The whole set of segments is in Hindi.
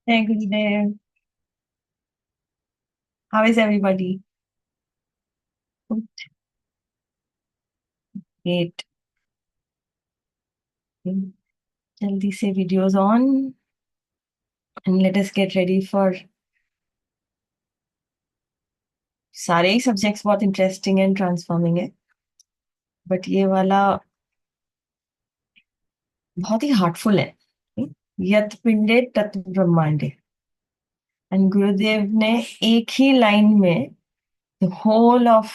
Hey, good day. How is everybody? Great. जल्दी से videos on and let us get ready for सारे ही subjects बहुत interesting and transforming है but ये वाला बहुत ही heartful है. यत पिंडे तत् ब्रह्मांडे. एंड गुरुदेव ने एक ही लाइन में the whole of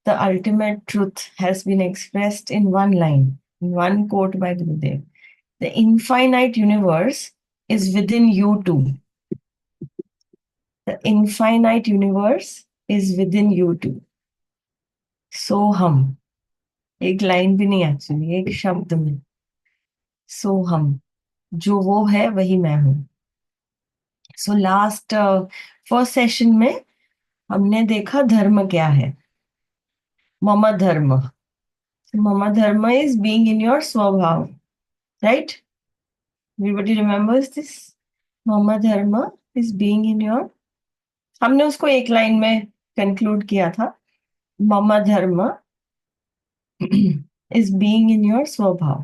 the ultimate truth has been expressed in one line, in one quote by Gurudev. The infinite universe is within you too. The infinite universe is within you too. सो हम. एक लाइन भी नहीं, एक्चुअली एक शब्द में. सो हम. जो वो है वही मैं हूँ. सो लास्ट फर्स्ट सेशन में हमने देखा धर्म क्या है. मम धर्म. मम धर्म इज बीइंग इन योर स्वभाव. राइट. Everybody remembers this. मम धर्म इज बीइंग इन योर. हमने उसको एक लाइन में कंक्लूड किया था. मम धर्म इज बीइंग इन योर स्वभाव.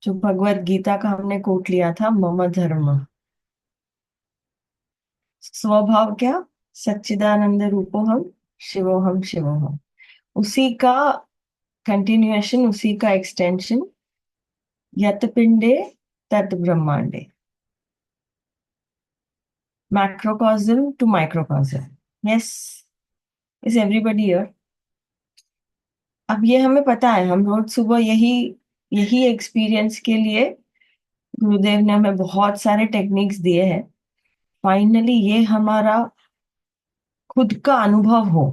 जो भगवत गीता का हमने कोट लिया था, मम धर्म. स्वभाव क्या? सच्चिदानंद रूपोहम शिवोहम शिवोहम. उसी का कंटिन्यूएशन, उसी का एक्सटेंशन. यत पिंडे तत् ब्रह्मांडे. Macrocosm to microcosm. Yes. Is everybody here? अब ये हमें पता है, हम रोज सुबह यही यही एक्सपीरियंस के लिए गुरुदेव ने हमें बहुत सारे टेक्निक्स दिए हैं. फाइनली ये हमारा खुद का अनुभव हो.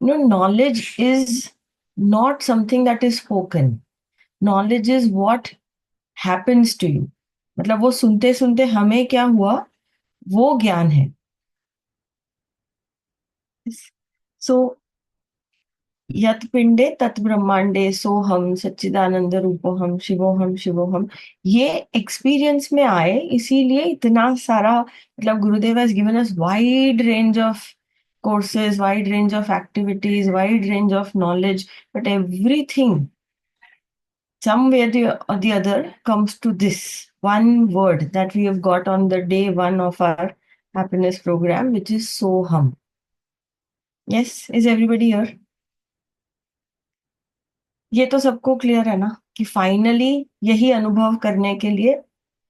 knowledge is not something that is spoken. Knowledge is what happens to you. मतलब वो सुनते सुनते हमें क्या हुआ, वो ज्ञान है. सो यत पिंडे तत् ब्रह्मांडे सो हम सच्चिदानंद रूपो हम शिवो हम शिवो हम. ये एक्सपीरियंस में आए, इसीलिए इतना सारा, मतलब गुरुदेव has given us wide range of courses, wide range of activities, wide range of knowledge, but everything somewhere or the other comes to this one word that we have got on the day one of our happiness program, which is soham. Yes, is everybody here? ये तो सबको क्लियर है ना कि फाइनली यही अनुभव करने के लिए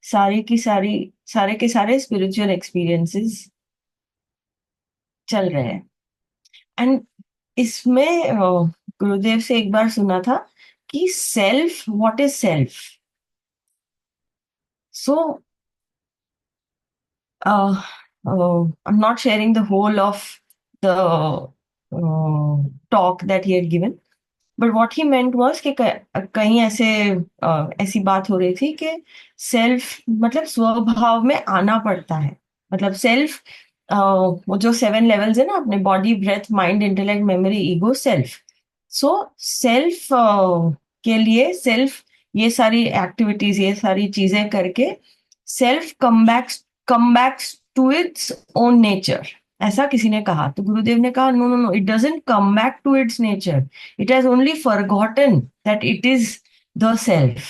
सारी की सारी, सारे के सारे स्पिरिचुअल एक्सपीरियंसेस चल रहे हैं. एंड इसमें गुरुदेव से एक बार सुना था कि self, what is self. So I'm not sharing the whole of the talk that he had given, but what he meant was कि कहीं ऐसे ऐसी बात हो रही थी कि सेल्फ मतलब स्वभाव में आना पड़ता है. मतलब सेल्फ, वो जो 7 लेवल्स है ना, अपने body breath mind intellect memory ego self. So self के लिए सेल्फ ये सारी एक्टिविटीज, ये सारी चीजें करके self come back to its own nature. ऐसा किसी ने कहा तो गुरुदेव ने कहा no no no, it doesn't come back to its nature. It has only forgotten that it is the self.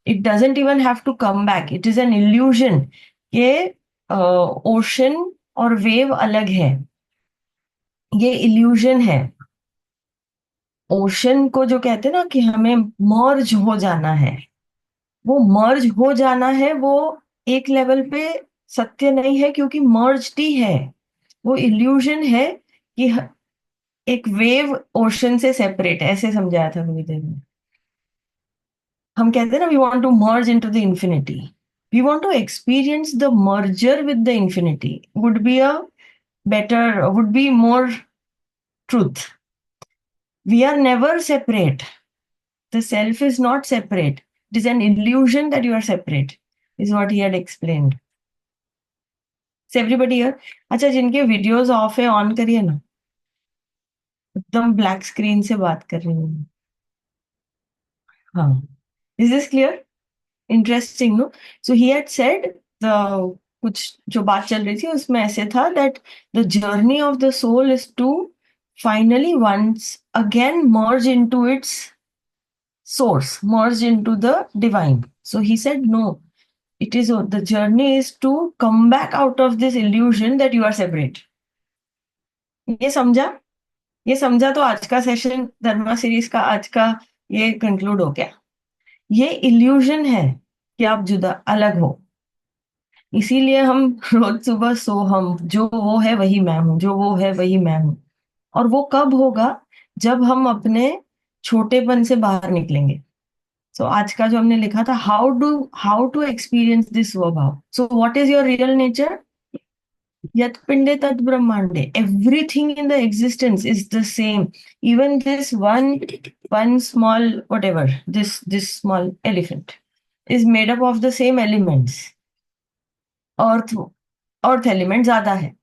It doesn't even have to come back. It is an illusion. ये ओशन और वेव अलग है. ये इल्यूजन है. ओशन को जो कहते हैं ना कि हमें मर्ज हो जाना है, वो मर्ज हो जाना है, वो एक लेवल पे सत्य नहीं है क्योंकि मर्ज्ड ही है. वो इल्यूजन है कि एक वेव ओशन से सेपरेट, ऐसे समझाया था गुरुदेव ने. हम कहते हैं ना, we want to merge into the infinity. We want to experience the merger with the infinity. Would be a better, would be more truth. We are never separate. The self is not separate. It is an illusion that you are separate, is what he had explained. Is everybody here? अच्छा, जिनके वीडियोस ऑफ है ऑन करिए ना. एकदम ब्लैक स्क्रीन से बात कर रही हूँ. हाँ. Is this clear? Interesting, no? So he had said, the कुछ जो बात चल रही थी उसमें ऐसे था that the journey of the soul is to finally once again merge into its source, merge into the divine. So he said, no, it is the journey is to come back out of this illusion that you are separate. ये समझा? ये समझा तो आज का सेशन धर्मा सीरीज का आज का ये कंक्लूड हो गया. ये इल्यूजन है कि आप जुदा अलग हो. इसीलिए हम रोज सुबह हम जो वो है वही मैं हूं, जो वो है वही मैं हूं. और वो कब होगा? जब हम अपने छोटेपन से बाहर निकलेंगे. सो आज का जो हमने लिखा था, हाउ टू एक्सपीरियंस दिस स्वभाव. So what is your real nature? यत पिंडे तद ब्रह्मांडे. Everything in the existence is the same. Even this one small whatever, this small elephant is made up of the same elements. Earth earth element ज्यादा है,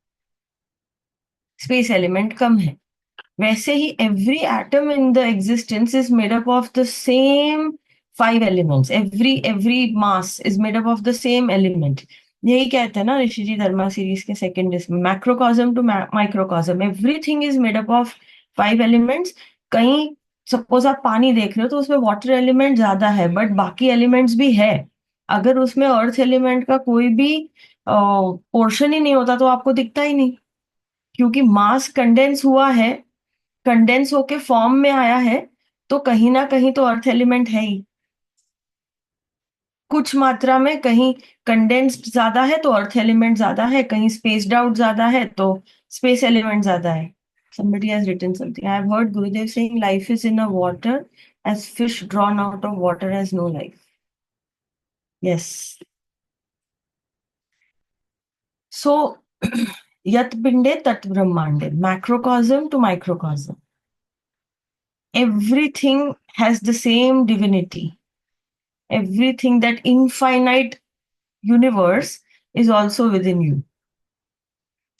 स्पेस एलिमेंट कम है. वैसे ही every atom in the existence is made up of the same five elements. Every mass is made up of the same element. यही कहते हैं ना ऋषि जी धर्मा सीरीज के सेकंड इसमें, macrocosm to microcosm, everything is made up of five elements. कहीं सपोज आप पानी देख रहे हो तो उसमें वाटर एलिमेंट ज्यादा है, बट बाकी एलिमेंट्स भी है. अगर उसमें अर्थ एलिमेंट का कोई भी पोर्शन ही नहीं होता तो आपको दिखता ही नहीं, क्योंकि मास कंडेंस हुआ है, कंडेंस होके फॉर्म में आया है. तो कहीं ना कहीं तो अर्थ एलिमेंट है ही, कुछ मात्रा में. कहीं कंडेंस्ड ज्यादा है तो अर्थ एलिमेंट ज्यादा है, कहीं स्पेस्ड आउट ज्यादा है तो स्पेस एलिमेंट ज्यादा है. Somebody has written something. I have heard Gurudev saying life is in a water as fish drawn out of water has no life. Yes. So yat pinde tat brahmande, macrocosm to microcosm. Everything has the same divinity. Everything, that infinite universe is also within you.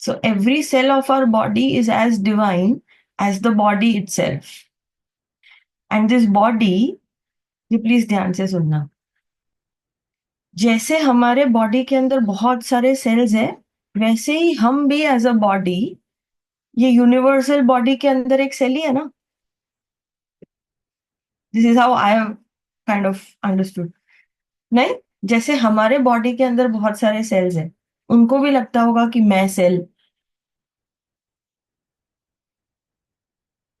So every cell of our body is as divine as the body itself. And this body, ये प्लीज ध्यान से सुनना, जैसे हमारे बॉडी के अंदर बहुत सारे सेल्स हैं, वैसे ही हम भी एज अ बॉडी, ये यूनिवर्सल बॉडी के अंदर एक सेल ही है ना. This is how I have kind of understood. नहीं, जैसे हमारे बॉडी के अंदर बहुत सारे सेल्स हैं, उनको भी लगता होगा कि मैं सेल.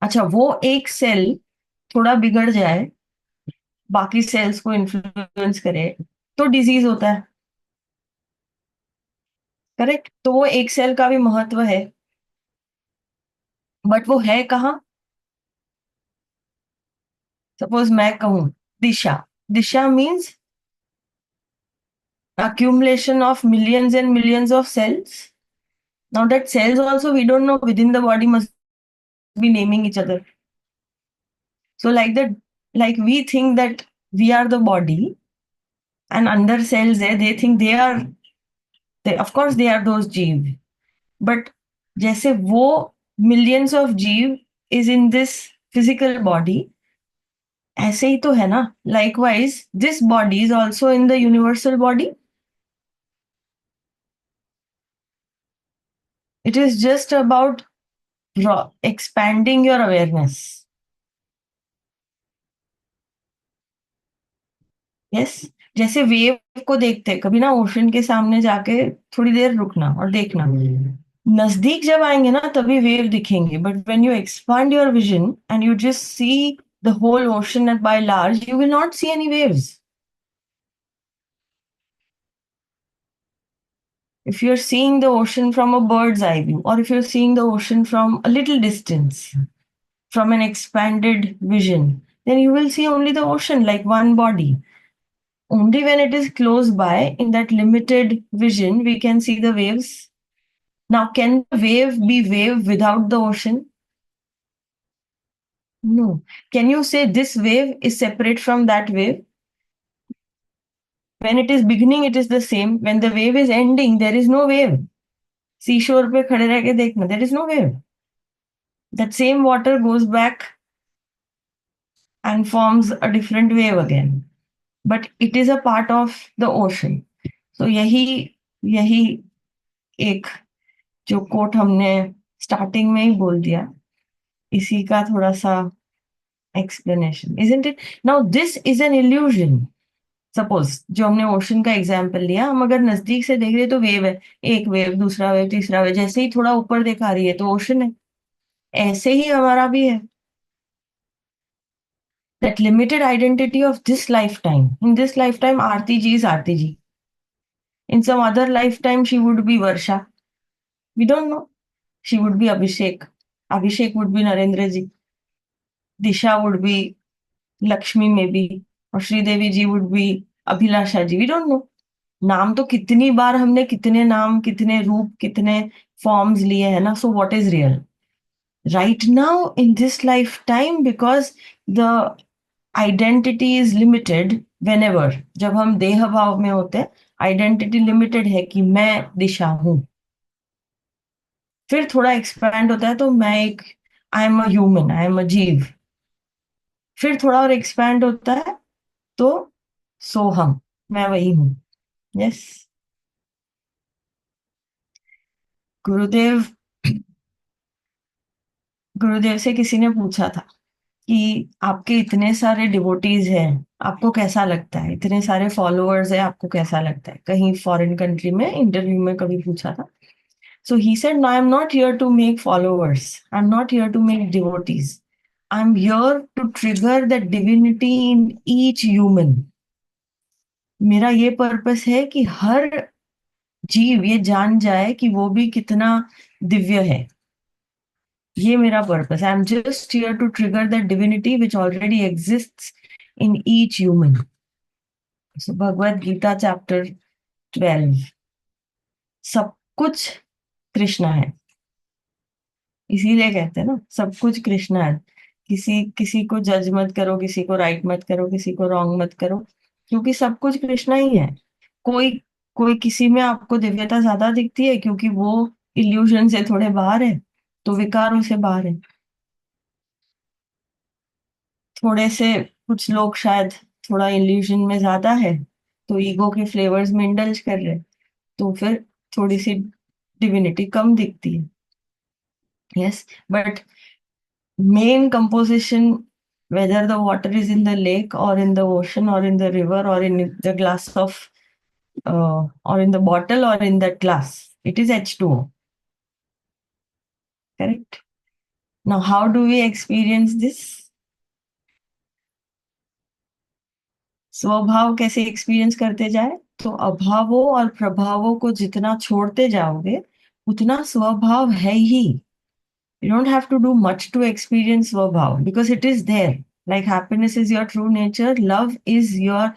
अच्छा, वो एक सेल थोड़ा बिगड़ जाए, बाकी सेल्स को इन्फ्लुएंस करे, तो डिजीज होता है. करेक्ट. तो वो एक सेल का भी महत्व है, बट वो है कहाँ? सपोज मैं कहूं दिशा. दिशा means accumulation of millions and millions of cells. Now that cells also we don't know within the body must be naming each other. So like that, like we think that we are the body, and under cells there they think they of course they are those जीव. But जैसे वो millions of जीव is in this physical body, ऐसे ही तो है ना. Likewise, this body is also in the universal body. It is just about expanding your awareness. Yes. जैसे वेव को देखते हैं कभी ना, ओशन के सामने जाके थोड़ी देर रुकना और देखना. नजदीक जब आएंगे ना तभी वेव दिखेंगे, but when you expand your vision and you just see the whole ocean at by large, you will not see any waves. If you're seeing the ocean from a bird's eye view, or if you're seeing the ocean from a little distance, from an expanded vision, then you will see only the ocean like one body. Only when it is close by, in that limited vision, we can see the waves. Now, can the wave be wave without the ocean? No. Can you say this wave is separate from that wave? When it is beginning, it is the same. When the wave is ending, there is no wave. Seashore पे खड़े रह के देखना, there is no wave. That same water goes back and forms a different wave again. But it is a part of the ocean. So यही यही एक जो कोट हमने स्टार्टिंग में ही बोल दिया, इसी का थोड़ा सा explanation, isn't it? Now this is an illusion. Suppose जो हमने ओशन का एग्जाम्पल लिया, हम अगर नजदीक से देख रहे तो वेव है, एक वेव, दूसरा वेव, तीसरा वेव, जैसे ही थोड़ा ऊपर दिखा रही है तो ओशन है। ऐसे ही हमारा भी है। That limited identity of this lifetime. In this lifetime, Aarti ji is Aarti ji. In some other lifetime, she would be Varsha. We don't know. She would be Abhishek. Abhishek would be Narendra ji. Disha would be Lakshmi maybe. और श्रीदेवी जी would be Abhilasha ji. We don't know. नाम तो कितनी बार हमने कितने नाम, कितने रूप, कितने फॉर्म्स लिए हैं ना. सो what is real right now in this lifetime? Because the identity is limited whenever, जब हम देह भाव में होते हैं, आइडेंटिटी लिमिटेड है कि मैं दिशा हूं. फिर थोड़ा एक्सपैंड होता है तो मैं एक, I am a human, I am a जीव. फिर थोड़ा और एक्सपैंड होता है तो सोहम, मैं वही हूं. यस. गुरुदेव गुरुदेव से किसी ने पूछा था कि आपके इतने सारे डिवोटीज हैं, आपको कैसा लगता है, इतने सारे फॉलोअर्स हैं, आपको कैसा लगता है, कहीं फॉरेन कंट्री में इंटरव्यू में कभी पूछा था. So he said, no, I'm not here to make followers. I'm not here to make devotees. I'm here to trigger the divinity in each human. मेरा ये पर्पस है कि हर जीव ये जान जाए कि वो भी कितना दिव्य है. ये मेरा purpose. I am just here to trigger the divinity which already exists in each human. So Bhagavad Gita chapter 12. सब कुछ कृष्णा है. इसीलिए कहते हैं ना, सब कुछ कृष्णा है. किसी किसी को जज मत करो, किसी को राइट मत करो, किसी को रॉन्ग मत करो, क्योंकि सब कुछ कृष्णा ही है. कोई कोई किसी में आपको दिव्यता ज्यादा दिखती है क्योंकि वो इल्यूजन से थोड़े बाहर है, तो विकारों से बाहर है. थोड़े से कुछ लोग शायद थोड़ा इल्यूजन में ज्यादा है, तो ईगो के फ्लेवर्स में इंडल्ज कर रहे, तो फिर थोड़ी सी डिविनिटी कम दिखती है. Yes. But main composition, whether the water is in the lake or in the ocean or in the river or in the glass of, or in the bottle or in that glass, it is H2O. Correct? Now, how do we experience this? स्वभाव कैसे एक्सपीरियंस करते जाए? तो अभावों और प्रभावों को जितना छोड़ते जाओगे, उतना स्वभाव है ही. You don't have to do much to experience Svabhav because it is there. Like happiness is your true nature, love is your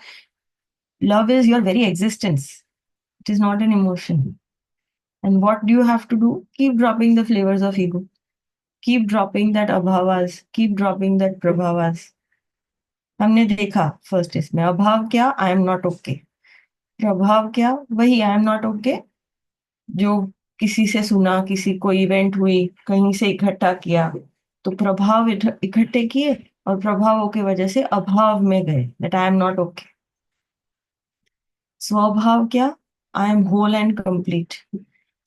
very existence. It is not an emotion. And what do you have to do? Keep dropping the flavors of ego. Keep dropping that abhavas. Keep dropping that prabhavas. हमने देखा फर्स्ट इसमें अभाव क्या, आई एम नॉट ओके. प्रभाव क्या, वही आई एम नॉट ओके, जो किसी से सुना, किसी को इवेंट हुई, कहीं से इकट्ठा किया, तो प्रभाव इकट्ठे किए और प्रभावों की वजह से अभाव में गए, that I am not okay. स्वभाव क्या, I am whole and complete.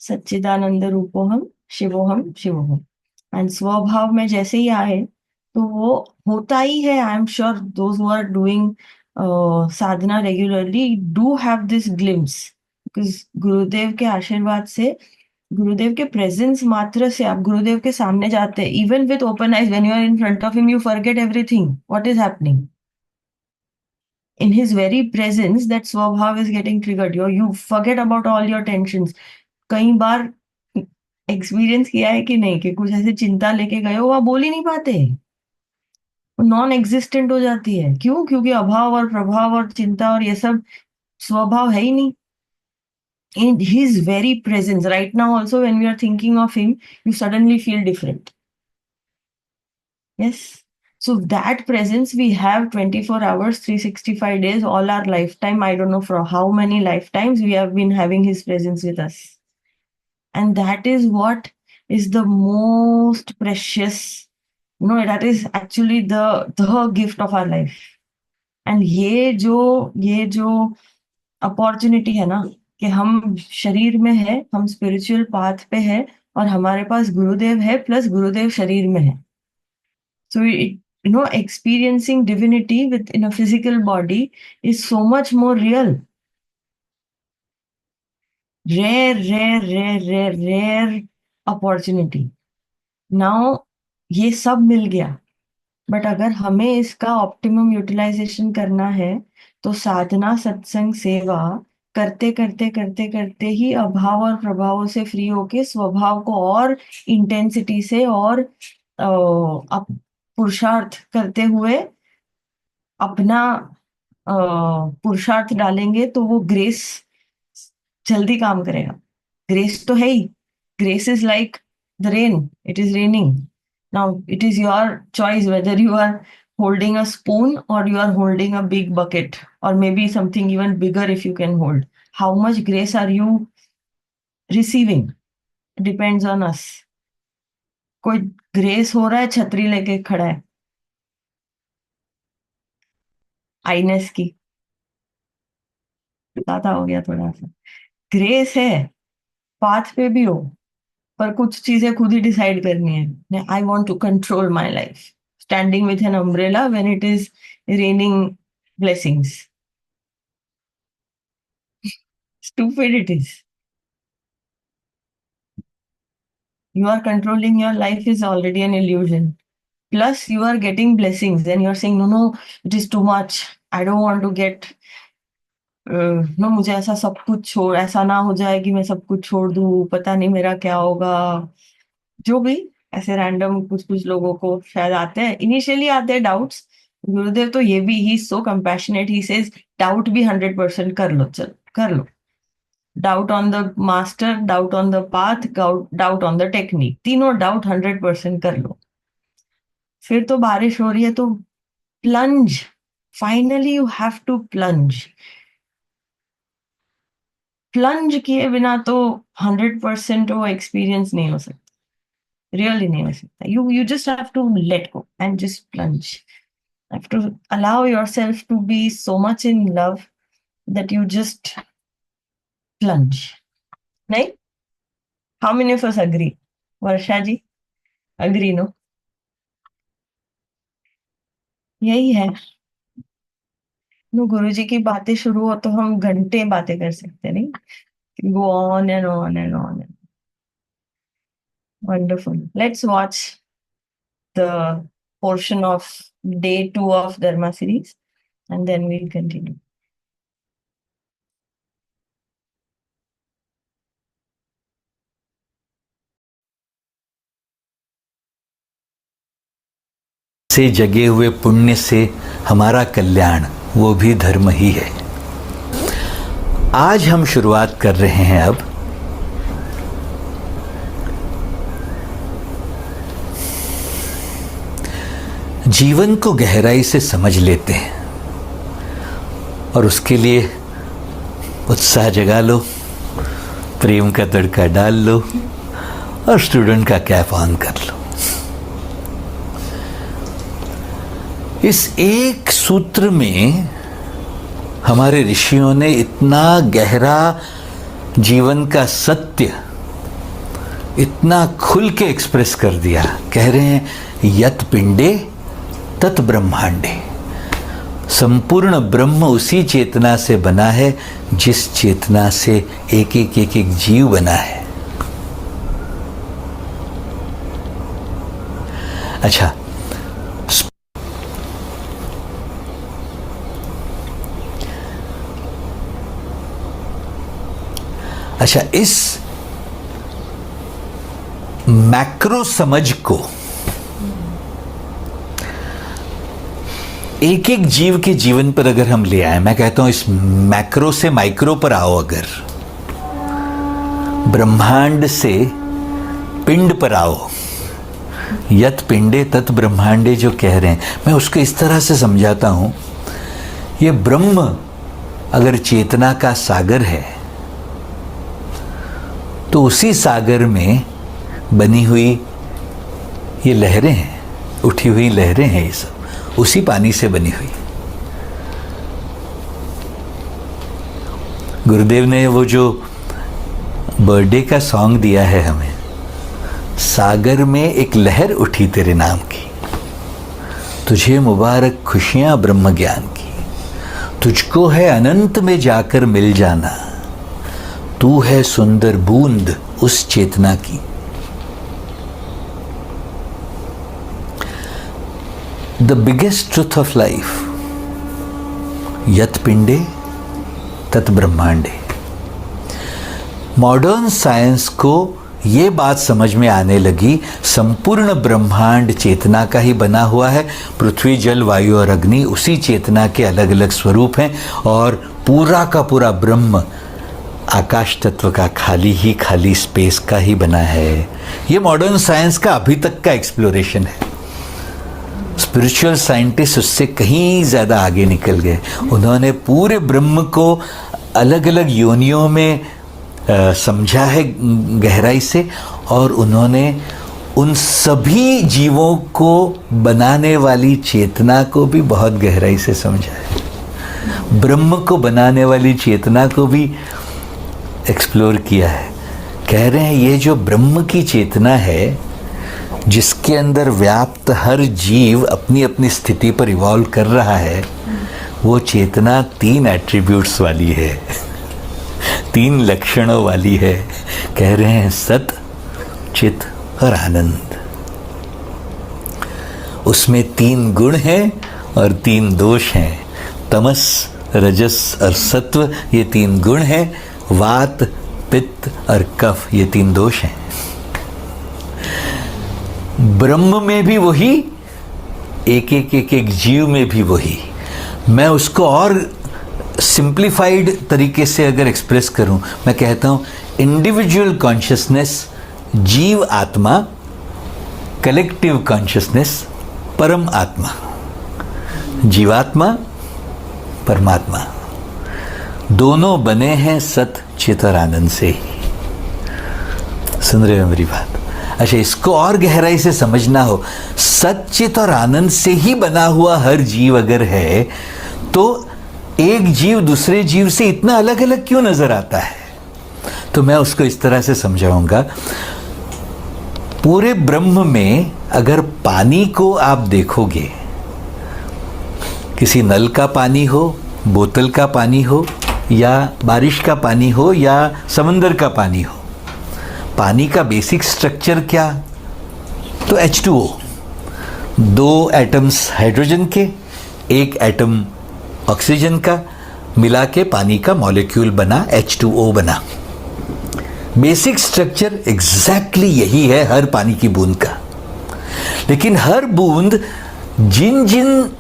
सच्चिदानंद रूपोहम शिवोहम शिवोहम. एंड स्वभाव में जैसे ही आए तो वो होता ही है. I am sure those who are doing sadhana regularly do have this glimpse, because Gurudev के आशीर्वाद से, गुरुदेव के प्रेजेंस मात्र से, आप गुरुदेव के सामने जाते हैं, even with open eyes, when you are in front of him you forget everything what is happening. In his very presence that swabhav is getting triggered, you forget about all your tensions. कई बार एक्सपीरियंस किया है कि नहीं कि कुछ ऐसे चिंता लेके गए हो, आप बोल ही नहीं पाते, वो नॉन एग्जिस्टेंट हो जाती है. क्यों? क्योंकि अभाव और प्रभाव और चिंता और ये सब स्वभाव है ही नहीं. In his very presence right now also, when we are thinking of him, you suddenly feel different. Yes. So that presence we have 24 hours, 365 days, all our lifetime. I don't know for how many lifetimes we have been having his presence with us. And that is what is the most precious, that is actually the gift of our life. And ये जो अपॉर्चुनिटी है ना, कि हम शरीर में है, हम स्पिरिचुअल पाथ पे है, और हमारे पास गुरुदेव है, प्लस गुरुदेव शरीर में है. So experiencing divinity within a physical body is so much more real. Rare opportunity. Now ये सब मिल गया, बट अगर हमें इसका ऑप्टिमम यूटिलाइजेशन करना है तो साधना, सत्संग, सेवा करते करते करते करते ही अभाव और प्रभावों से फ्री होके स्वभाव को और इंटेंसिटी से और पुरुषार्थ करते हुए अपना पुरुषार्थ डालेंगे तो वो ग्रेस जल्दी काम करेगा. ग्रेस तो है ही. Grace is like the rain, it is raining. Now it is your choice whether you are holding a spoon or you are holding a big bucket or maybe something even bigger if you can hold. How much grace are you receiving? Depends on us. कोई ग्रेस हो रहा है, छतरी लेके खड़ा है, आईनेस की, ज्यादा हो गया थोड़ा सा. ग्रेस है, पाथ पे भी हो, पर कुछ चीजें खुद ही डिसाइड करनी है. I want to control my life. Standing with an umbrella when it is raining blessings. Stupid it is. You are controlling your life is already an illusion. Plus, you are getting blessings, and you're saying, no, it is too much. I don't want to get. No, मुझे ऐसा सब कुछ छोड़, ऐसा ना हो जाए कि मैं सब कुछ छोड़ दूं, पता नहीं मेरा क्या होगा. जो भी ऐसे रैंडम कुछ कुछ लोगों को शायद आते हैं, इनिशियली आते हैं डाउट्स. गुरुदेव तो ये भी, he so compassionate, he says doubt भी 100% कर लो, चल कर लो. Doubt on the master, doubt on the path, doubt on the technique, तीनों डाउट 100% कर लो. फिर तो बारिश हो रही है तो plunge. Finally you have to plunge. Plunge किए बिना तो 100% वो एक्सपीरियंस नहीं हो सकता, रियली नहीं हो सकता. You just have to let go and just plunge. Have to allow yourself to be so much in love that you just plunge. नहीं? How many of us agree? Varsha ji agree? No? यही है. नो, गुरु जी की बातें शुरू हो तो हम घंटे बातें कर सकते, नहीं? Go on and on and on. Wonderful. Let's watch the portion of day 2 of Dharma series and then we'll continue. से जगे हुए पुण्य से हमारा कल्याण, वो भी धर्म ही है. आज हम शुरुआत कर रहे हैं अब जीवन को गहराई से समझ लेते हैं और उसके लिए उत्साह जगा लो, प्रेम का तड़का डाल लो और स्टूडेंट का कैप ऑन कर लो. इस एक सूत्र में हमारे ऋषियों ने इतना गहरा जीवन का सत्य इतना खुल के एक्सप्रेस कर दिया. कह रहे हैं, यत पिंडे तत् ब्रह्मांडे. संपूर्ण ब्रह्म उसी चेतना से बना है जिस चेतना से एक एक एक एक जीव बना है. अच्छा, इस मैक्रो समझ को एक एक जीव के जीवन पर अगर हम ले आए, मैं कहता हूं इस मैक्रो से माइक्रो पर आओ. अगर ब्रह्मांड से पिंड पर आओ, यत पिंडे तत् ब्रह्मांडे जो कह रहे हैं, मैं उसको इस तरह से समझाता हूं. ये ब्रह्म अगर चेतना का सागर है तो उसी सागर में बनी हुई ये लहरें हैं, उठी हुई लहरें हैं, ये सब उसी पानी से बनी हुई. गुरुदेव ने वो जो बर्थडे का सॉन्ग दिया है हमें, सागर में एक लहर उठी तेरे नाम की, तुझे मुबारक खुशियां ब्रह्म ज्ञान की, तुझको है अनंत में जाकर मिल जाना, तू है सुंदर बूंद उस चेतना की। The biggest truth of life, यत पिंडे तत् ब्रह्मांडे। मॉडर्न साइंस को ये बात समझ में आने लगी, संपूर्ण ब्रह्मांड चेतना का ही बना हुआ है, पृथ्वी जल वायु और अग्नि उसी चेतना के अलग अलग स्वरूप हैं, और पूरा का पूरा ब्रह्म आकाश तत्व का खाली ही खाली स्पेस का ही बना है। ये मॉडर्न साइंस का अभी तक का एक्सप्लोरेशन है। स्पिरिचुअल साइंटिस्ट उससे कहीं ज़्यादा आगे निकल गए। उन्होंने पूरे ब्रह्म को अलग अलग योनियों में समझा है गहराई से, और उन्होंने उन सभी जीवों को बनाने वाली चेतना को भी बहुत गहराई से समझा है। ब्रह्म को बनाने वाली चेतना को भी एक्सप्लोर किया है। कह रहे हैं ये जो ब्रह्म की चेतना है, जिसके अंदर व्याप्त हर जीव अपनी अपनी स्थिति पर इवॉल्व कर रहा है, वो चेतना 3 एट्रीब्यूट्स वाली है, 3 लक्षणों वाली है। कह रहे हैं सत, चित और आनंद। उसमें 3 गुण हैं और 3 दोष हैं। तमस, रजस और सत्व ये 3 गुण हैं, वात, पित्त और कफ ये 3 दोष हैं। ब्रह्म में भी वही, एक एक एक एक जीव में भी वही। मैं उसको और सिंप्लीफाइड तरीके से अगर एक्सप्रेस करूं, मैं कहता हूं इंडिविजुअल कॉन्शियसनेस जीव आत्मा, कलेक्टिव कॉन्शियसनेस परम आत्मा। जीवात्मा परमात्मा दोनों बने हैं सत, चित और आनंद से ही। सुन रहे हो मेरी बात? अच्छा, इसको और गहराई से समझना हो, सच्चित और आनंद से ही बना हुआ हर जीव अगर है, तो एक जीव दूसरे जीव से इतना अलग अलग क्यों नजर आता है? तो मैं उसको इस तरह से समझाऊंगा। पूरे ब्रह्म में अगर पानी को आप देखोगे, किसी नल का पानी हो, बोतल का पानी हो, या बारिश का पानी हो, या समंदर का पानी हो, पानी का बेसिक स्ट्रक्चर क्या? तो H2O, 2 एटम्स हाइड्रोजन के, 1 एटम ऑक्सीजन का, मिला के पानी का मॉलिक्यूल बना, H2O बना। बेसिक स्ट्रक्चर एग्जैक्टली यही है हर पानी की बूंद का। लेकिन हर बूंद जिन जिन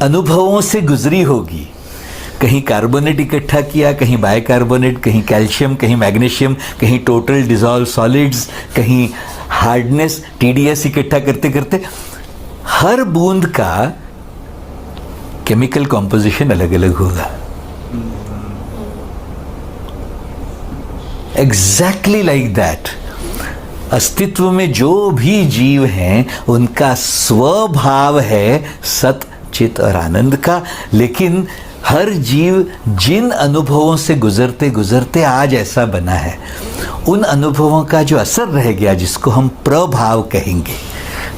अनुभवों से गुजरी होगी, कहीं कार्बोनेट इकट्ठा किया, कहीं बाइकार्बोनेट, कहीं कैल्शियम, कहीं मैग्नीशियम, कहीं टोटल डिसॉल्व सॉलिड्स, कहीं हार्डनेस, TDS इकट्ठा करते करते हर बूंद का केमिकल कॉम्पोजिशन अलग अलग होगा। एग्जैक्टली लाइक दैट अस्तित्व में जो भी जीव हैं उनका स्वभाव है सत, चित और आनंद का। लेकिन हर जीव जिन अनुभवों से गुजरते गुजरते आज ऐसा बना है, उन अनुभवों का जो असर रह गया, जिसको हम प्रभाव कहेंगे,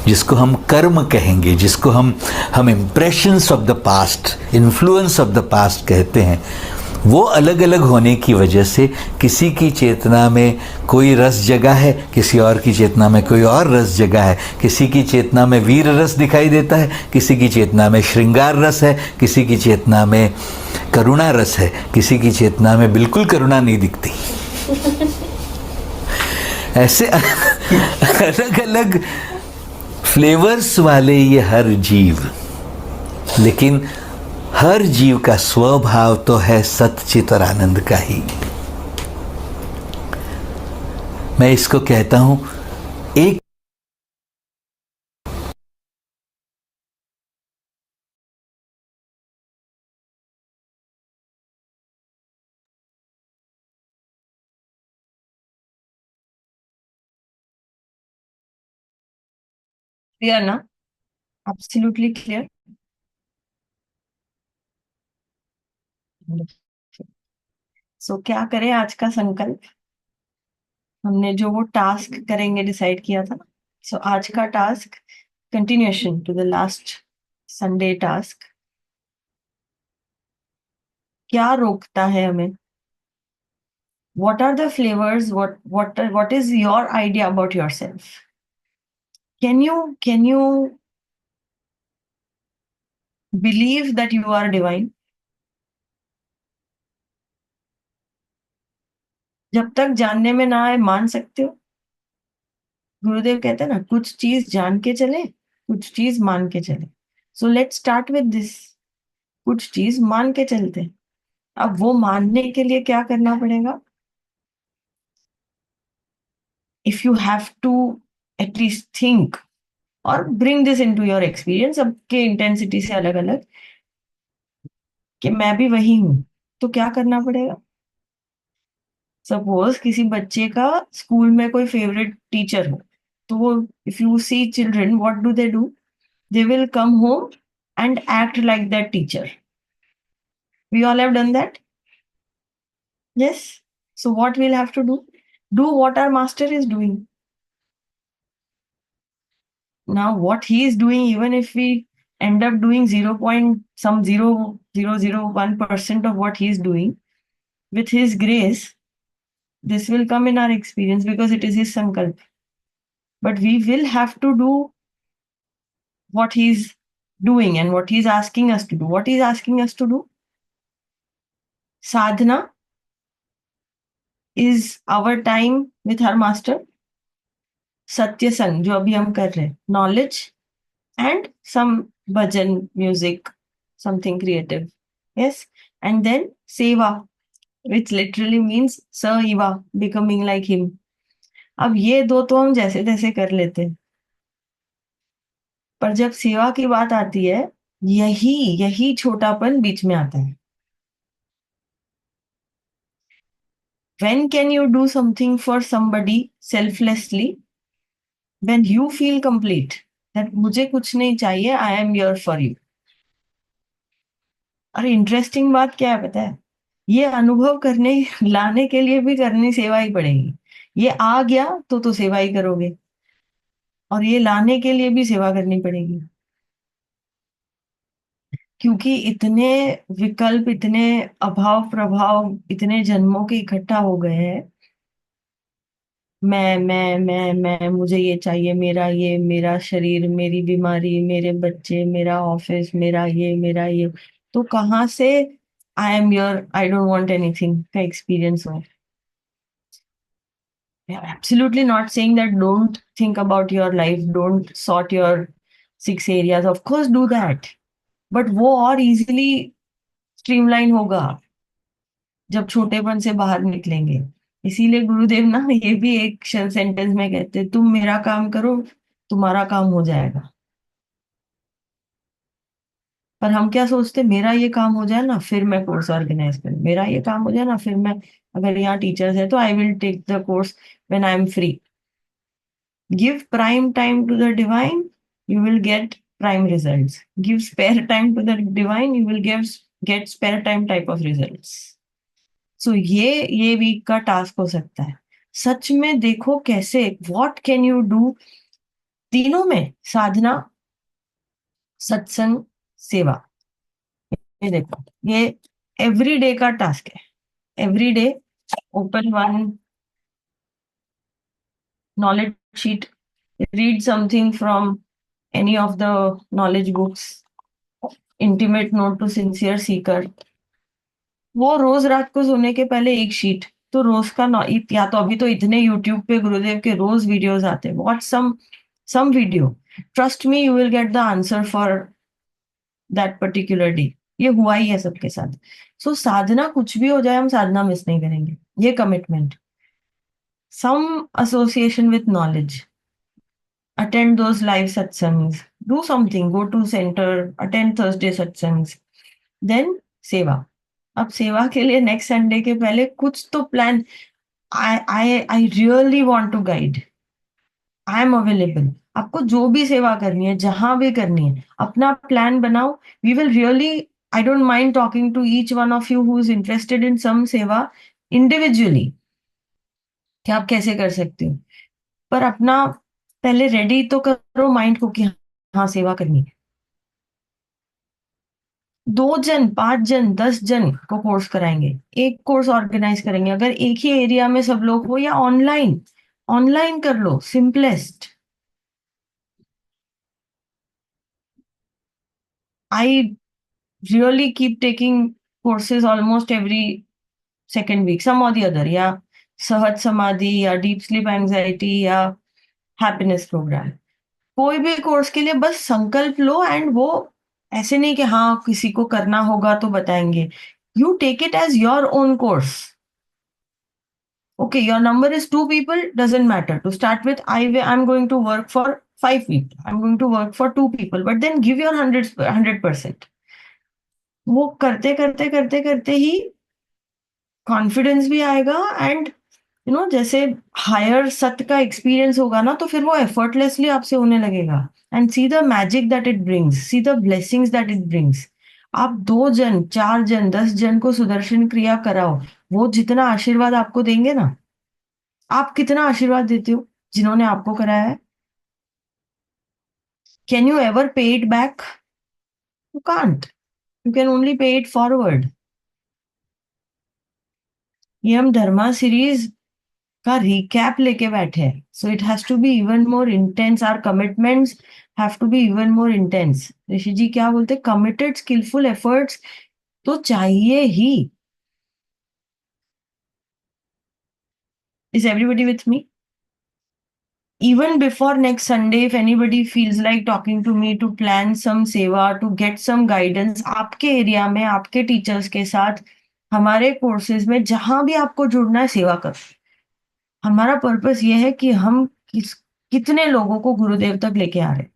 जिसको हम कर्म कहेंगे, जिसको हम impressions of the past, influence of the past कहते हैं, वो अलग अलग होने की वजह से किसी की चेतना में कोई रस जगा है, किसी और की चेतना में कोई और रस जगा है। किसी की चेतना में वीर रस दिखाई देता है, किसी की चेतना में श्रृंगार रस है, किसी की चेतना में करुणा रस है, किसी की चेतना में बिल्कुल करुणा नहीं दिखती। ऐसे अलग अलग फ्लेवर्स वाले ये हर जीव, लेकिन हर जीव का स्वभाव तो है सच्चित और आनंद का ही। मैं इसको कहता हूं एक क्लियर ना? Absolutely clear. सो क्या करें आज का संकल्प? हमने जो वो टास्क करेंगे डिसाइड किया था। सो आज का task, continuation to the last Sunday task, क्या रोकता है हमें? What are the flavors? What is your idea about yourself? Can you believe that you are divine? जब तक जानने में ना आए मान सकते हो। गुरुदेव कहते हैं ना, कुछ चीज जान के चले, कुछ चीज मान के चले। So let's start with this. कुछ चीज मान के चलते हैं। अब वो मानने के लिए क्या करना पड़ेगा? If you have to at least think और bring this into your experience, सबके इंटेंसिटी से अलग अलग, कि मैं भी वही हूं, तो क्या करना पड़ेगा? सपोज किसी बच्चे का स्कूल में कोई फेवरेट टीचर हो, तो वो, if you see children, what do? They will come home and act like that teacher. We all have done that. Yes. So what we'll have to do what our master is doing. Now what he is doing, even if we end up doing 0 point some 0.001% of what he is doing, with his grace, this will come in our experience because it is his sankalp. But we will have to do what he's doing and what he's asking us to do. What he's asking us to do? Sadhana is our time with our master. Satya Sang, जो अभी हम कर रहे हैं, knowledge and some bhajan music, something creative. Yes. And then seva, which literally means saiva, becoming like him. अब ये दो तो हम जैसे तैसे कर लेते हैं, पर जब सेवा की बात आती है, यही यही छोटापन बीच में आता है। When can you do something for somebody selflessly? When you feel complete, that मुझे कुछ नहीं चाहिए, I am here for you. अरे इंटरेस्टिंग बात क्या है पता है? ये अनुभव करने लाने के लिए भी करनी सेवा ही पड़ेगी। ये आ गया तो सेवा ही करोगे, और ये लाने के लिए भी सेवा करनी पड़ेगी। क्योंकि इतने विकल्प, इतने अभाव प्रभाव, इतने जन्मों के इकट्ठा हो गए हैं। मैं, मुझे ये चाहिए, मेरा ये, मेरा शरीर, मेरी बीमारी, मेरे बच्चे, मेरा ऑफिस, मेरा ये, तो कहाँ से I am your, I don't want anything का एक्सपीरियंस हो? Absolutely not saying that don't think about your life, don't sort your 6 areas, of course do that, but वो और इजीली स्ट्रीमलाइन होगा जब छोटेपन से बाहर निकलेंगे। इसीलिए गुरुदेव ना ये भी एक सेंटेंस में कहते हैं, तुम मेरा काम करो, तुम्हारा काम हो जाएगा। पर हम क्या सोचते, मेरा ये काम हो जाए ना फिर मैं कोर्स ऑर्गेनाइज करूँ, मेरा ये काम हो जाए ना फिर मैं, अगर यहाँ टीचर्स है तो I will take the course when I am free. Give prime time to the divine, you will get prime results. Give spare time to the divine, you will get spare time type of results. So ये वीक का टास्क हो सकता है। सच में देखो कैसे, व्हाट कैन यू डू तीनों में, साधना, सत्संग, सेवा। ये देखो, ये एवरी डे का टास्क है। Every day open one knowledge sheet, read something from any of the knowledge books, intimate note to sincere seeker। वो रोज रात को सोने के पहले एक शीट, तो रोज का या तो अभी तो इतने यूट्यूब पे गुरुदेव के रोज वीडियोस आते हैं, watch some video, trust me you will get the answer for that particular day. ये हुआ ही है सबके साथ। सो साधना कुछ भी हो जाए, हम साधना मिस नहीं करेंगे, ये commitment. Some association with knowledge, attend those live satsangs, do something, go to center, attend Thursday satsangs, then सेवा। अब सेवा के लिए नेक्स्ट संडे के पहले कुछ तो plan, I really want to guide, I am available. आपको जो भी सेवा करनी है, जहां भी करनी है, अपना प्लान बनाओ। We will really, I don't mind talking to each one of you who is interested in some seva, individually कि आप कैसे कर सकते हो। पर अपना पहले रेडी तो करो माइंड को कि हाँ सेवा करनी है। 2 जन, 5 जन, 10 जन को कोर्स कराएंगे, एक कोर्स ऑर्गेनाइज करेंगे, अगर एक ही एरिया में सब लोग हो, या ऑनलाइन, ऑनलाइन कर लो, simplest. I really keep taking courses almost every second week, some or the other, या सहज समाधि, या डीप स्लीप एंजाइटी, या हैप्पीनेस प्रोग्राम। कोई भी कोर्स के लिए बस संकल्प लो, एंड वो ऐसे नहीं कि हाँ किसी को करना होगा तो बताएंगे। You take it as your own course. Okay, your number is 2 people, doesn't matter. To start with, I'm going to work for 5 people. I'm going to work for 2 people, but then give your 100%. वो करते करते करते करते ही कॉन्फिडेंस भी आएगा, एंड जैसे हायर सत्य का एक्सपीरियंस होगा ना, तो फिर वो एफर्टलेसली आपसे होने लगेगा। And see the magic that it brings, see the blessings that it brings. आप 2 जन, 4 जन, 10 जन को सुदर्शन क्रिया कराओ, वो जितना आशीर्वाद आपको देंगे ना, आप कितना आशीर्वाद देते हो जिन्होंने आपको कराया है? Can you ever pay it back? You can't. You can only pay it forward. ये हम धर्मा सीरीज का रिकैप लेके बैठे हैं, so it has to be even more intense, our commitments have to be even more intense. Rishi ji क्या बोलते, कमिटेड स्किलफुल एफर्ट्स तो चाहिए ही। Is everybody with me? Even before next Sunday, if anybody feels like talking to me to plan some seva, to get some guidance, आपके एरिया में आपके टीचर्स के साथ हमारे कोर्सेज में जहां भी आपको जुड़ना है, सेवा करो। हमारा पर्पस ये है कि हम कितने लोगों को गुरुदेव तक लेके आ रहे हैं।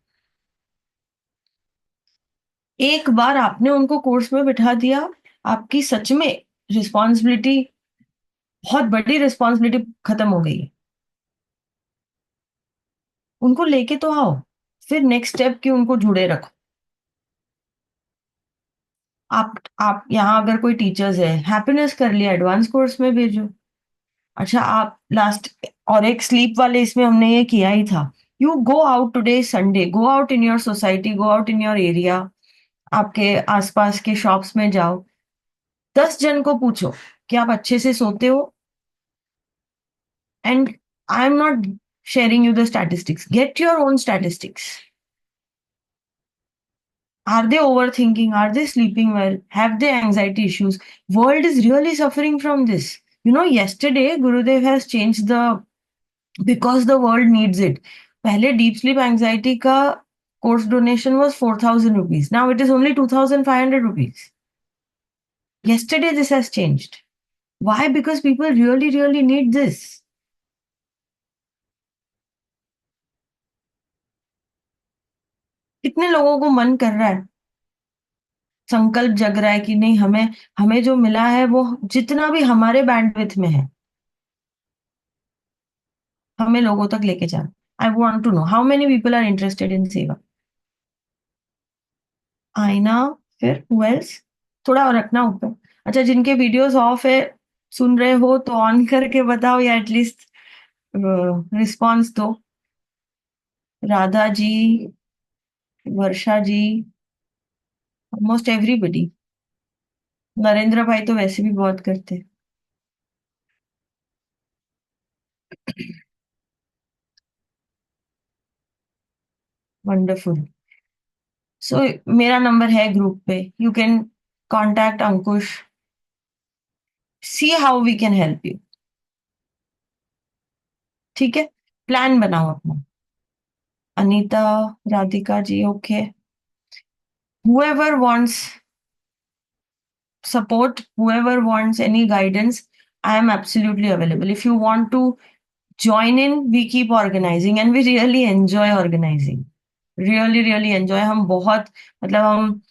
एक बार आपने उनको कोर्स में बिठा दिया, आपकी सच में रिस्पॉन्सिबिलिटी, बहुत बड़ी रिस्पॉन्सिबिलिटी खत्म हो गई है। उनको लेके तो आओ, फिर नेक्स्ट स्टेप की उनको जुड़े रखो। आप यहाँ अगर कोई टीचर्स है, हैप्पीनेस कर लिया, एडवांस कोर्स में भेजो। अच्छा, आप लास्ट और एक स्लीप वाले इसमें हमने ये किया ही था। You go out today Sunday, go out in your society, go out in your area, आपके आसपास के शॉप्स में जाओ, 10 जन को पूछो कि आप अच्छे से सोते हो। And I am not sharing you the statistics, get your own statistics. Are they overthinking? Are they sleeping well? Have they anxiety issues? World is really suffering from this. Yesterday Gurudev has changed the, because the world needs it. पहले deep sleep anxiety का course donation was 4,000 rupees. Now it is only 2,500 rupees. Yesterday this has changed. Why? Because people really, really need this. कितने लोगों को मन कर रहा है, संकल्प जग रहा है कि नहीं, हमें हमें जो मिला है वो जितना भी हमारे बैंडविथ में है, हमें लोगों तक लेके जाना। I want to know how many people are interested in seva. Aina, फिर who else? थोड़ा और रखना ऊपर। अच्छा, जिनके वीडियोस ऑफ है, सुन रहे हो तो ऑन करके बताओ, या एटलीस्ट रिस्पॉन्स दो। राधा जी, वर्षा जी, ऑलमोस्ट एवरीबडी। नरेंद्र भाई तो वैसे भी बहुत करते हैं। वंडरफुल। सो मेरा नंबर है ग्रुप पे, you can contact Ankush, see how we can help you. ठीक है, प्लान बनाओ अपना। Anita, Radhika ji, okay. Whoever wants support, whoever wants any guidance, I am absolutely available. If you want to join in, we keep organizing and we really enjoy organizing. Really, really enjoy. हम बहुत, मतलब हम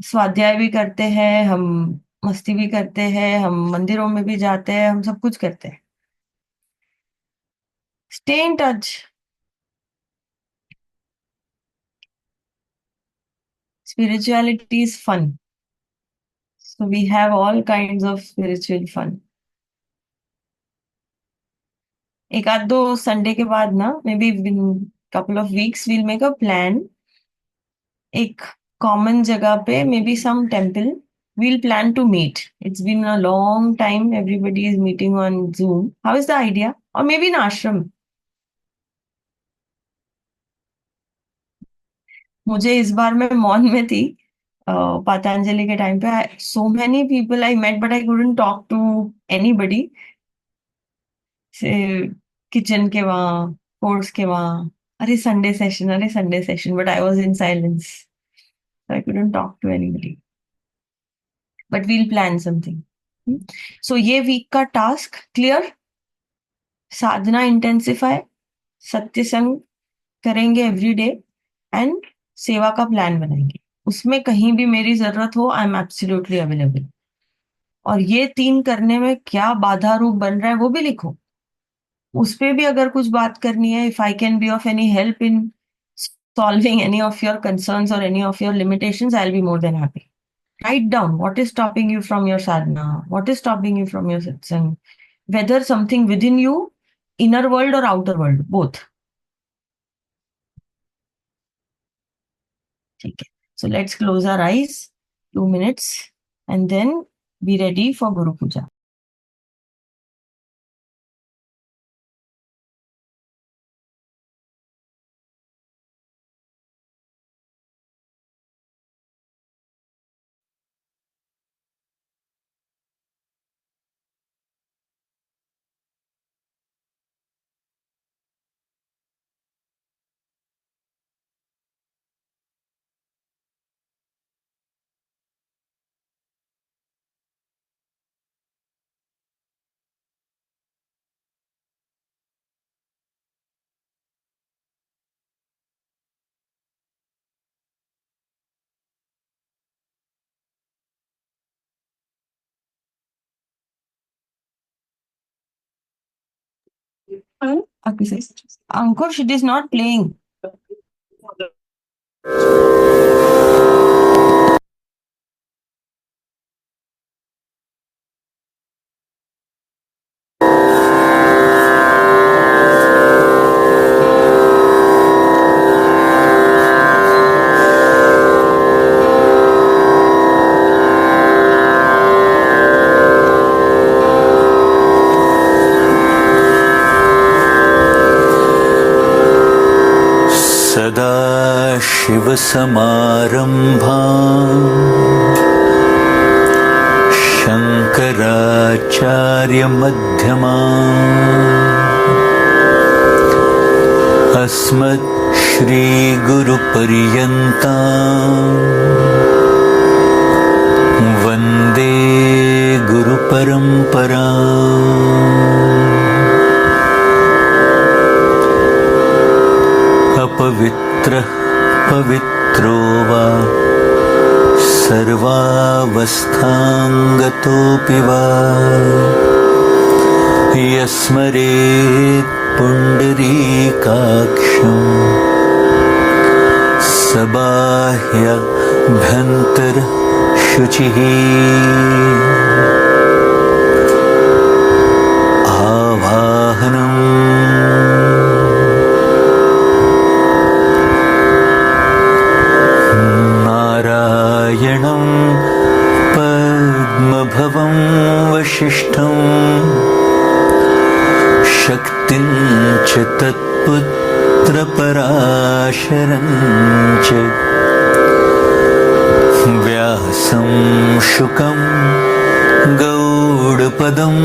स्वाध्याय भी करते हैं, हम मस्ती भी करते हैं, हम मंदिरों में भी जाते हैं, हम सब कुछ करते हैं। Stay in touch. Spirituality is fun. So we have all kinds of spiritual fun. एक आध दो संडे के बाद ना, maybe couple of weeks will make a plan, एक कॉमन जगह पे, maybe some temple, we'll plan to meet. It's been a long time. Everybody is meeting on Zoom. How is the idea? Or maybe in ashram. मुझे इस बार मैं मौन में थी, पतंजलि के टाइम पे so many people I met but I couldn't talk to anybody से, किचन के वहाँ, कोर्स के वहाँ, अरे Sunday session but I was in silence, I couldn't talk to anybody, but we'll plan something. So ये वीक का टास्क क्लियर, साधना इंटेंसिफाई, सत्संग करेंगे एवरी डे, एंड सेवा का प्लान बनाएंगे। उसमें कहीं भी मेरी जरूरत हो, आई एम एब्सोल्युटली अवेलेबल। और ये तीन करने में क्या बाधा रूप बन रहा है वो भी लिखो, उस पे भी अगर कुछ बात करनी है, if I can be of any help in solving any of your concerns or any of your limitations, I will be more than happy. Write down what is stopping you from your sadhana, what is stopping you from your satsang, whether something within you, inner world or outer world, both. ठीक है, so let's close our eyes 2 minutes and then be ready for Guru Puja. Okay, Ankush, it is not playing. सदाशिवसमारम्भाम् शङ्कराचार्यमध्यमाम् अस्मत्श्रीगुरुपर्यन्ताम् वन्दे गुरुपरम्पराम्। अपवित्रः पवित्रो वा सर्वावस्थांगतोऽपि वा यस्मरेत् पुण्डरीकाक्षं सबाह्यभ्यन्तर शुचिः आवाहनम् नारायणं पद्मभवं वसिष्ठं शक्तिं च तत्पुत्रपराशरं च व्यासं शुकं गौडपदं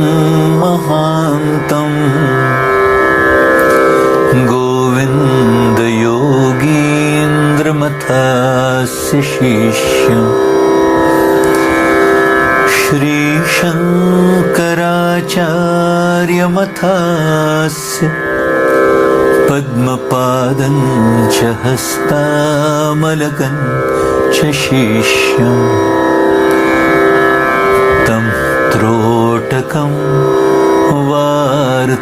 महान्तम् गोविन्दयोगीन्द्रमथास्य शिष्यम् श्रीशङ्कराचार्यमथास्य पद्मपादं च हस्तामलकं च शिष्यम् तं त्रोटकं वार्तिककारमन्या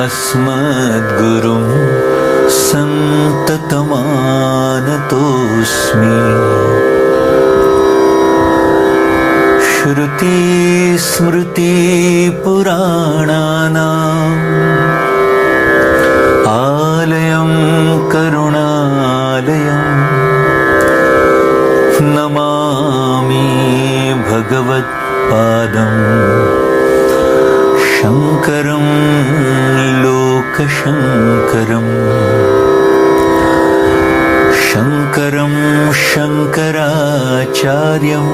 अस्मद्गुरुं सन्ततमानतोऽस्मि। श्रुति स्मृति पुराणानाम् आलयं करुणालयम् नमामि भगवत्पादम् शङ्करं लोकशङ्करम् शङ्करं शङ्कराचार्यम्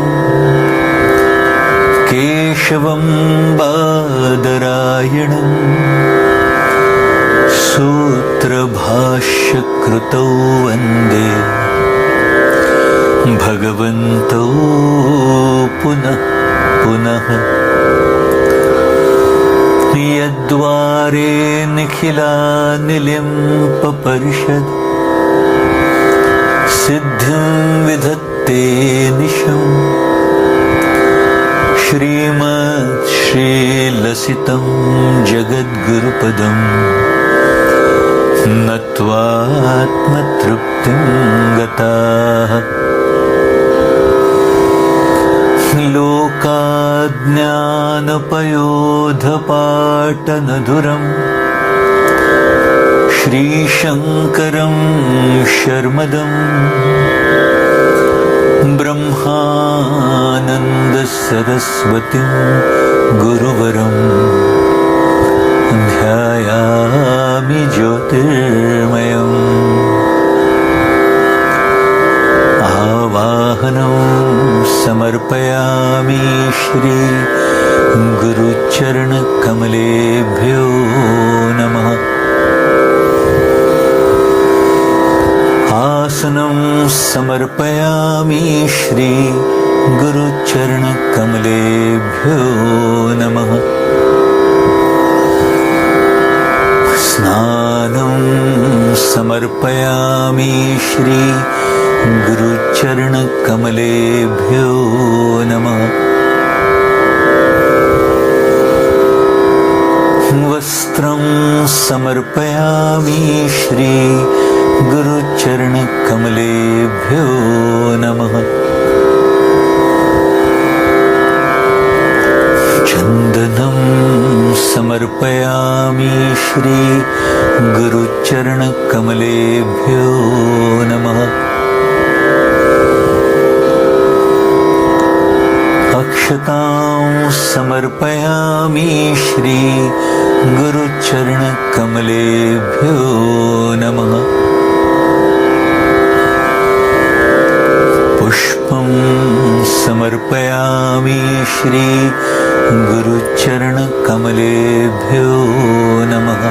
केशवं बादरायणम् सूत्रभाष्यकृतौ वन्दे भगवन्तौ पुनः पुनः यद्वारे निखिलानिलिम्पपरिषद् सिद्धिं विधत्ते निशम् श्रीमत्श्रीलसितं जगद्गुरुपदम् नत्वात्मतृप्तिं गताः लोकाज्ञानपयोधपाटनधुरम् श्रीशङ्करं शर्मदम् ब्रह्मानन्दसरस्वतीं गुरुवरम् ध्यायामि ज्योतिर्मयम् आवाहनं समर्पयामि श्री गुरुचरणकमलेभ्यो नमः। आसनं समर्पयामि श्री गुरुचरणकमलेभ्यो नमः। स्नानं समर्पयामि श्री गुरुचरणकमलेभ्यो नमः। वस्त्रं समर्पयामि श्री गुरुचरणकमलेभ्यो नमः। चन्दनं समर्पयामि श्री गुरुचरणकमलेभ्यो नमः। अक्षतां समर्पयामि श्री गुरुचरणकमलेभ्यो नमः। पुष्पं समर्पयामि श्री गुरुचरणकमलेभ्यो नमः।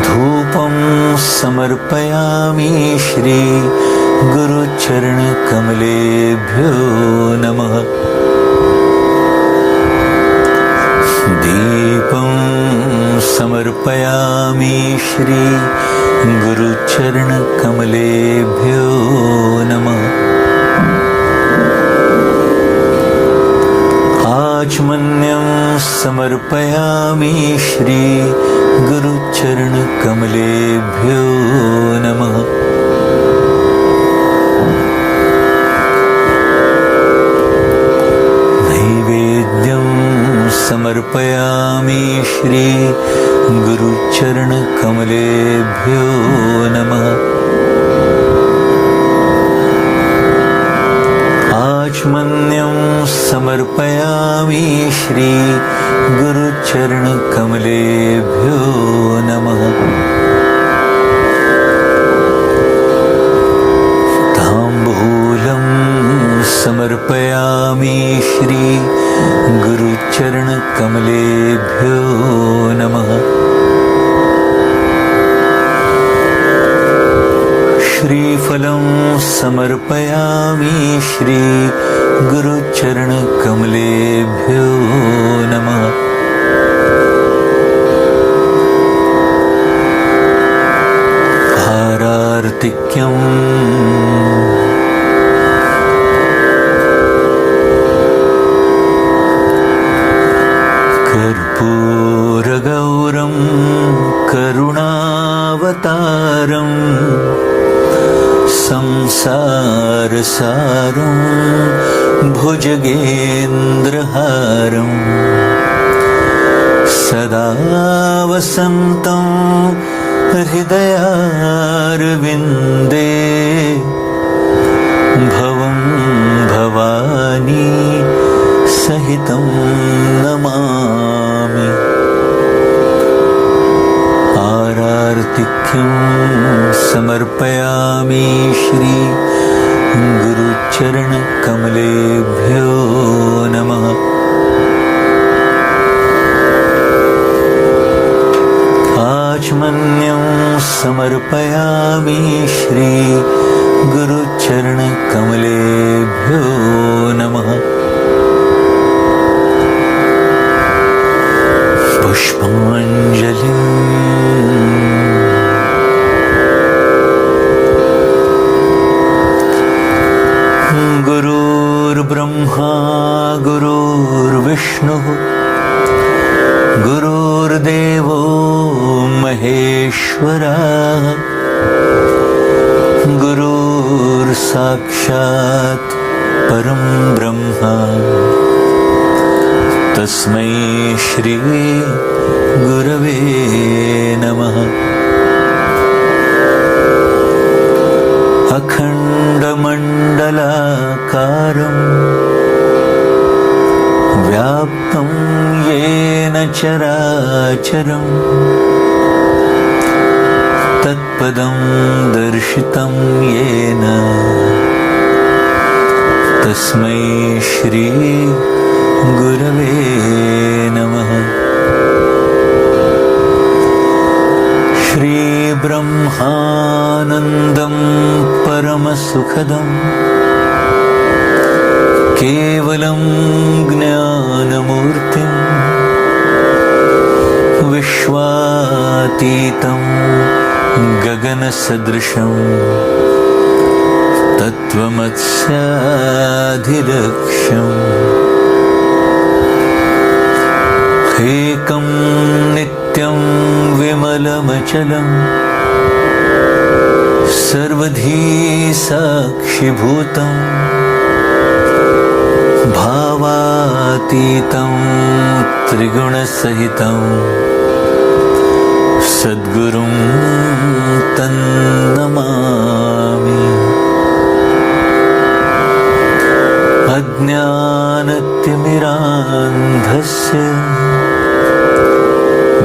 धूपं समर्पयामि श्री गुरुचरणकमलेभ्यो नमः। दीपं समर्पयामि श्री गुरुचरणकमलेभ्यो नमः। आचमन्यं समर्पयामि श्री गुरुचरणकमलेभ्यो नमः। नैवेद्यं समर्पयामि श्री गुरुचरणकमलेभ्यो नमः। आचमन्यं समर्पयामि श्री गुरुचरणकमलेभ्यो नमः। ताम्बूलं समर्पयामि श्री गुरुचरणकमलेभ्यो नमः। श्रीफलं समर्पयामि श्री गुरुचरणकमलेभ्यो नमः। हारार्तिक्यं कर्पूरगौरं करुणावतारम् संसारसारं भुजगेन्द्रहारं सदा वसन्तं हृदयारविन्दे भवं भवानी सहितं नमामि। आरार्तिक्यं समर्पयामि श्री गुरुचरणकमलेभ्यो नमः। आचमन्यं समर्पयामि श्री गुरुचरणकमलेभ्यो नमः। पुष्पाञ्जलिं गुरुर्ब्रह्मा गुरुर्विष्णुः गुरुर्देवो महेश्वरः गुरुर्साक्षात् परं ब्रह्म तस्मै श्री गुरवे नमः। अखण्डमण्डलाकारं व्याप्तं येन चराचरं तत्पदं दर्शितं येन तस्मै श्री गुरवे नमः। श्री ब्रह्मानन्दं परमसुखदं केवलं ज्ञानमूर्तिं विश्वातीतं गगनसदृशं तत्त्वमस्याधिलक्ष्यम् एकं नित्यं विमलमचलं सर्वधी साक्षिभूतं भावातीतं त्रिगुणसहितं सद्गुरुं तन्नमामि। अज्ञानतिमिरान्धस्य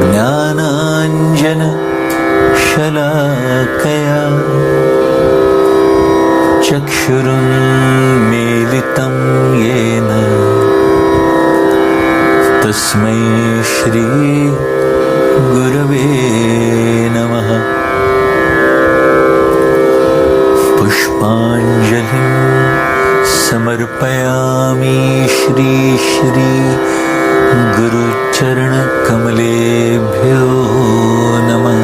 ज्ञानाञ्जनशलाकया चक्षुरुन्मीलितं येन तस्मै श्री गुरवे नमः। पुष्पाञ्जलिं समर्पयामि श्री गुरुचरणकमलेभ्यो नमः।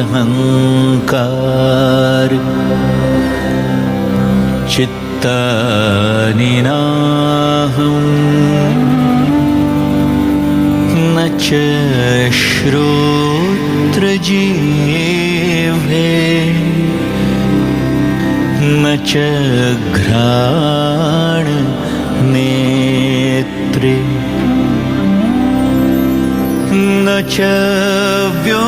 अहंकार चित्तानि नाहं न च श्रोत्रजिह्वे न च घ्राण नेत्रे न च व्योमभूमिर्न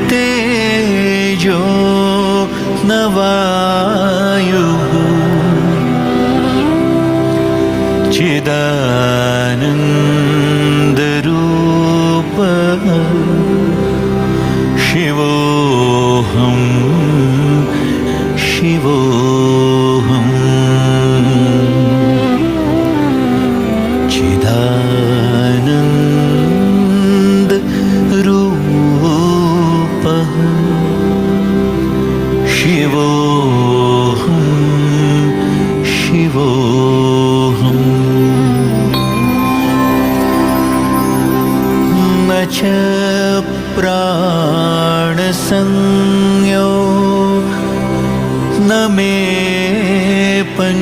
तेजो न वायुः चिदानन्दरूपः शिवोऽहं शिवोऽस्मि। शिवोऽहं शिवोऽहम् न च प्राणसंज्ञो न मे पञ्चवायुः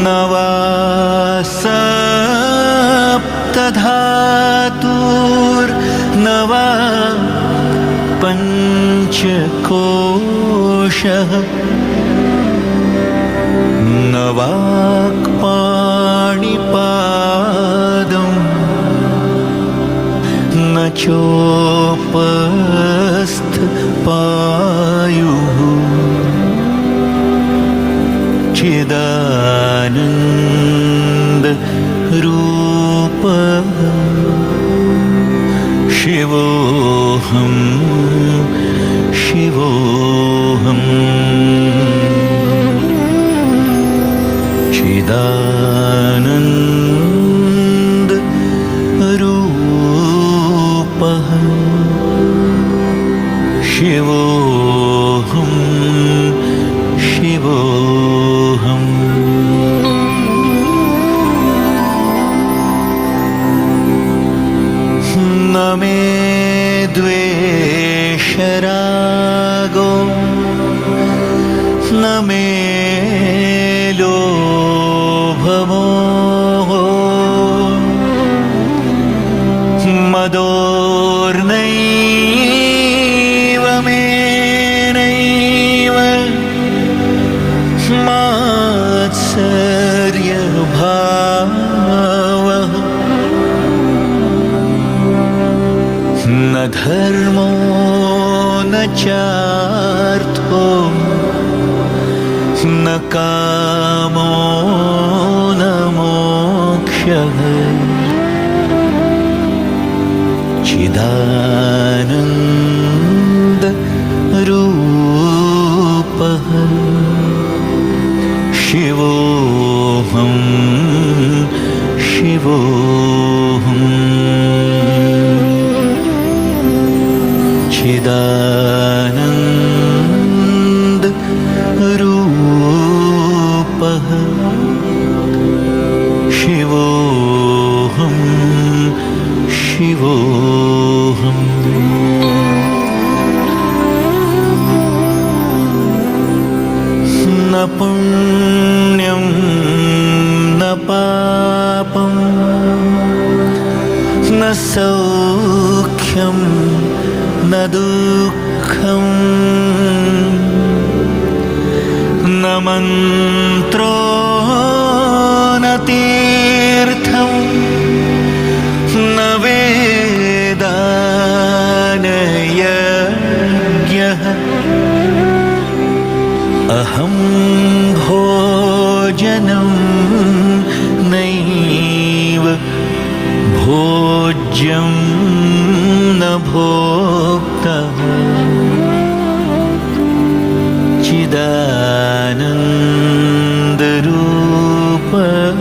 न वा सप्तधातुर्न वा पञ्चकोशः न वाक्पाणिपादं न चोपस्थपायुः चिदानन्दरूपः शिवोऽहं शिवोऽहम् चिदानन्दरूपः शिवोऽहं शिवोऽहम् न मे द्वेषरागो न मे लोभमोहो मदोर्नैव मेनैव मात्सर्यभावः न धर्मो न चार्थो न कामो न मोक्षः चिदानन्दरूपः शिवोऽहं शिवोऽहम् चिदानन्दरूपः शिवोऽहं शिवोऽहम् न पुण्यं न पापं न सौख्यं न दुःखं न मन्त्रो न तीर्थं न वेदा न यज्ञः अहं भोजनं नैव भोज्यं न भोक्तः चिदानन्दरूपः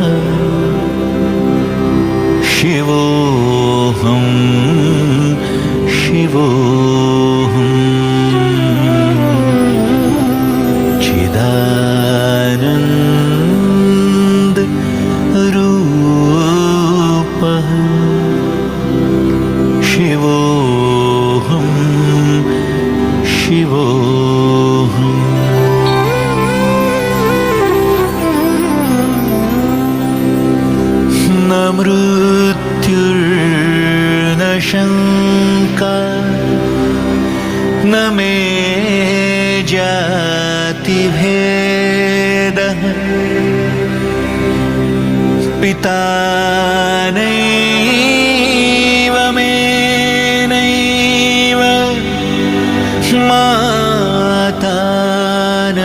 शिवोऽहं शिवोऽहम् चिदानन्दरूपः शिवोऽहं शिवोऽहम् न मृत्युर्न शङ्का न मे जातिभेदः पिता नैव मे नैव माता न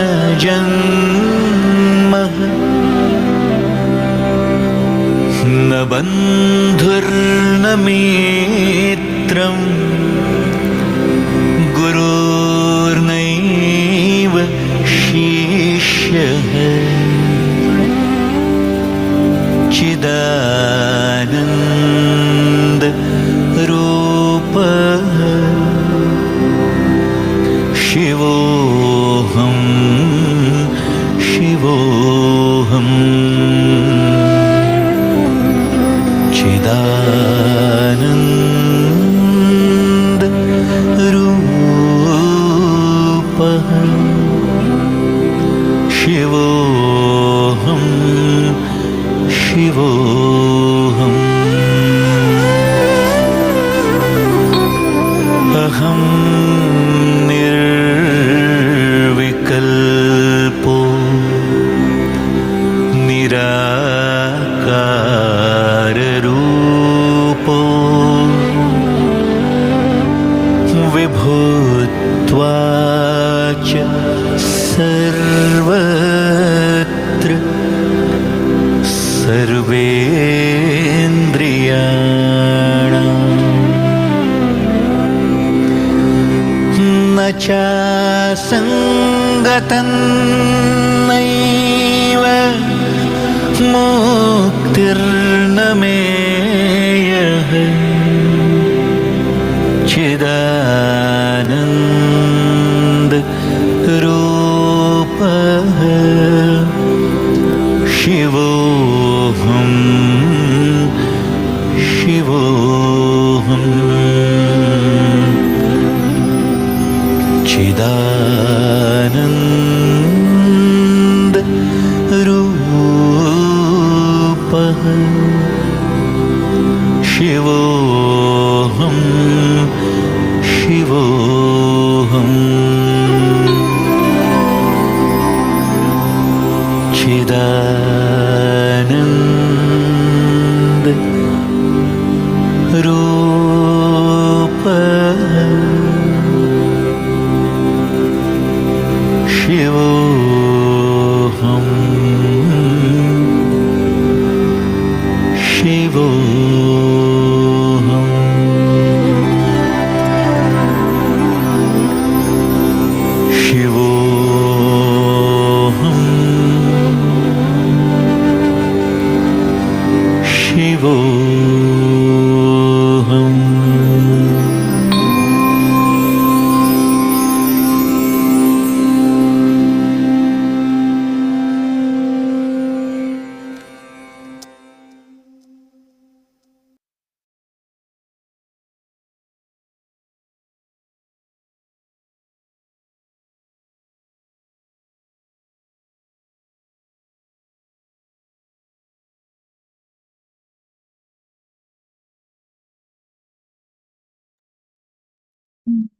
जन्मः न बन्धुर्न मित्रं गुरुर्नैव शिष्यः चिदानन्दरूपः शिवोऽहं शिवोऽहम् अहं निर्विकल्पो निराकाररूपो विभूत्वाच सर्वत्र सर्वेन्द्रियाणाम् न चासङ्गतं नैव मुक्तिर्न मेयः चिदानन्दरूपः शिवोऽहं शिवोऽहम् चिदानन्दरूपः शिवोऽहं शिवोऽहम् चिदानन्दरूपः शिवोऽहं शिवोऽहम् शिवोऽहं शिवोऽहम्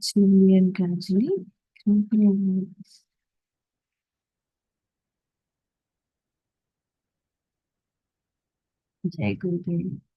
Slowly and gradually. Open your eyes. जय गुरुदेव।